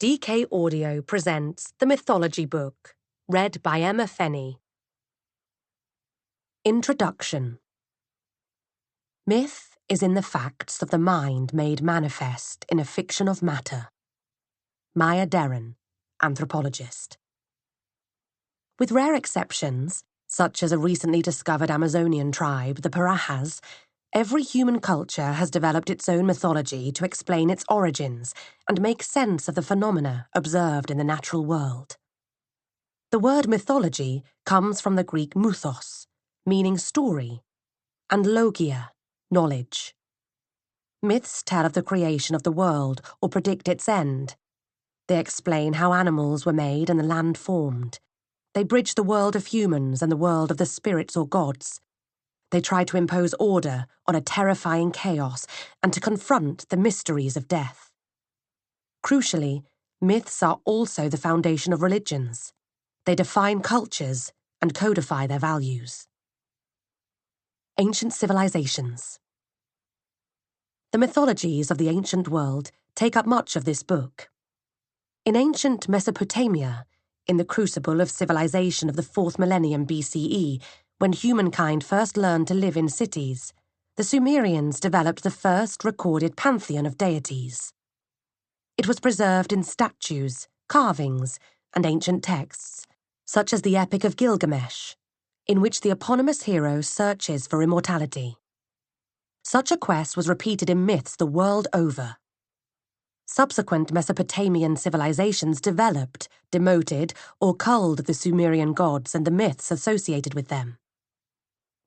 DK Audio presents The Mythology Book, read by Emma Fenney. Introduction. Myth is in the facts of the mind made manifest in a fiction of matter. Maya Deren, anthropologist. With rare exceptions, such as a recently discovered Amazonian tribe, the Parajas, every human culture has developed its own mythology to explain its origins and make sense of the phenomena observed in the natural world. The word mythology comes from the Greek mythos, meaning story, and logia, knowledge. Myths tell of the creation of the world or predict its end. They explain how animals were made and the land formed. They bridge the world of humans and the world of the spirits or gods. They try to impose order on a terrifying chaos and to confront the mysteries of death. Crucially, myths are also the foundation of religions. They define cultures and codify their values. Ancient civilizations. The mythologies of the ancient world take up much of this book. In ancient Mesopotamia, in the crucible of civilization of the 4th millennium BCE, when humankind first learned to live in cities, the Sumerians developed the first recorded pantheon of deities. It was preserved in statues, carvings, and ancient texts, such as the Epic of Gilgamesh, in which the eponymous hero searches for immortality. Such a quest was repeated in myths the world over. Subsequent Mesopotamian civilizations developed, demoted, or culled the Sumerian gods and the myths associated with them.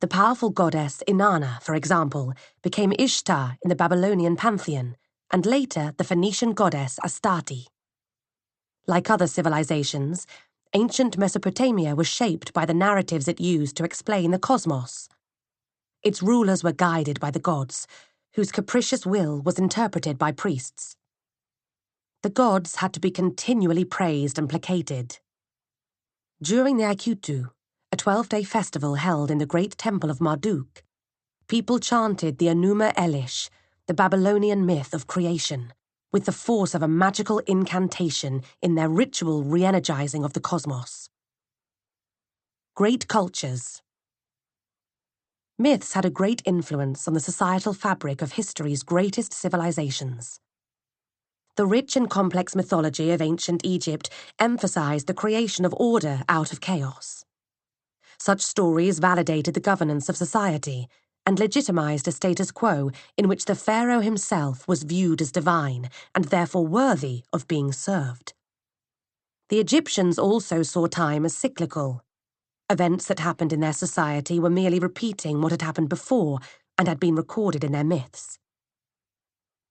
The powerful goddess Inanna, for example, became Ishtar in the Babylonian pantheon, and later the Phoenician goddess Astarte. Like other civilizations, ancient Mesopotamia was shaped by the narratives it used to explain the cosmos. Its rulers were guided by the gods, whose capricious will was interpreted by priests. The gods had to be continually praised and placated. During the Akutu, a 12-day festival held in the great temple of Marduk, people chanted the Enuma Elish, the Babylonian myth of creation, with the force of a magical incantation in their ritual re-energizing of the cosmos. Great cultures. Myths had a great influence on the societal fabric of history's greatest civilizations. The rich and complex mythology of ancient Egypt emphasized the creation of order out of chaos. Such stories validated the governance of society and legitimized a status quo in which the pharaoh himself was viewed as divine and therefore worthy of being served. The Egyptians also saw time as cyclical. Events that happened in their society were merely repeating what had happened before and had been recorded in their myths.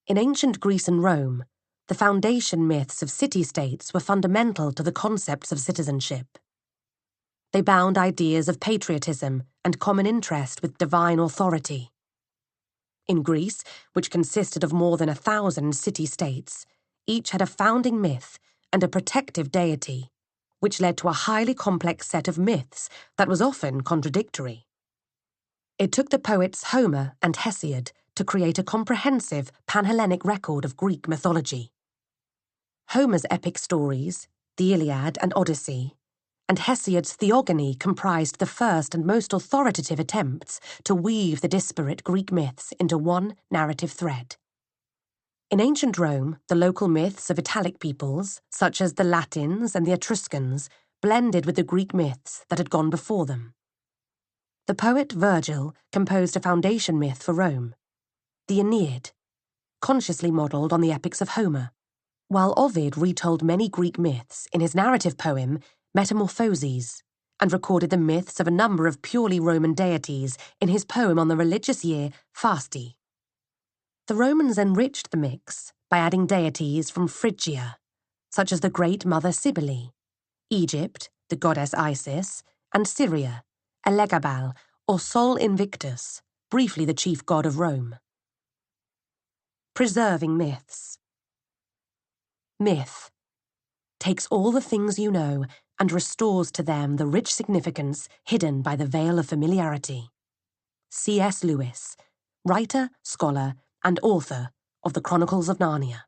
In ancient Greece and Rome, the foundation myths of city-states were fundamental to the concepts of citizenship. They bound ideas of patriotism and common interest with divine authority. In Greece, which consisted of more than 1,000 city-states, each had a founding myth and a protective deity, which led to a highly complex set of myths that was often contradictory. It took the poets Homer and Hesiod to create a comprehensive Panhellenic record of Greek mythology. Homer's epic stories, the Iliad and Odyssey, and Hesiod's Theogony comprised the first and most authoritative attempts to weave the disparate Greek myths into one narrative thread. In ancient Rome, the local myths of Italic peoples, such as the Latins and the Etruscans, blended with the Greek myths that had gone before them. The poet Virgil composed a foundation myth for Rome, the Aeneid, consciously modelled on the epics of Homer, while Ovid retold many Greek myths in his narrative poem Metamorphoses, and recorded the myths of a number of purely Roman deities in his poem on the religious year Fasti. The Romans enriched the mix by adding deities from Phrygia, such as the great mother Cybele, Egypt, the goddess Isis, and Syria, Elegabal, or Sol Invictus, briefly the chief god of Rome. Preserving myths. Myth takes all the things you know and restores to them the rich significance hidden by the veil of familiarity. C.S. Lewis, writer, scholar, and author of the Chronicles of Narnia.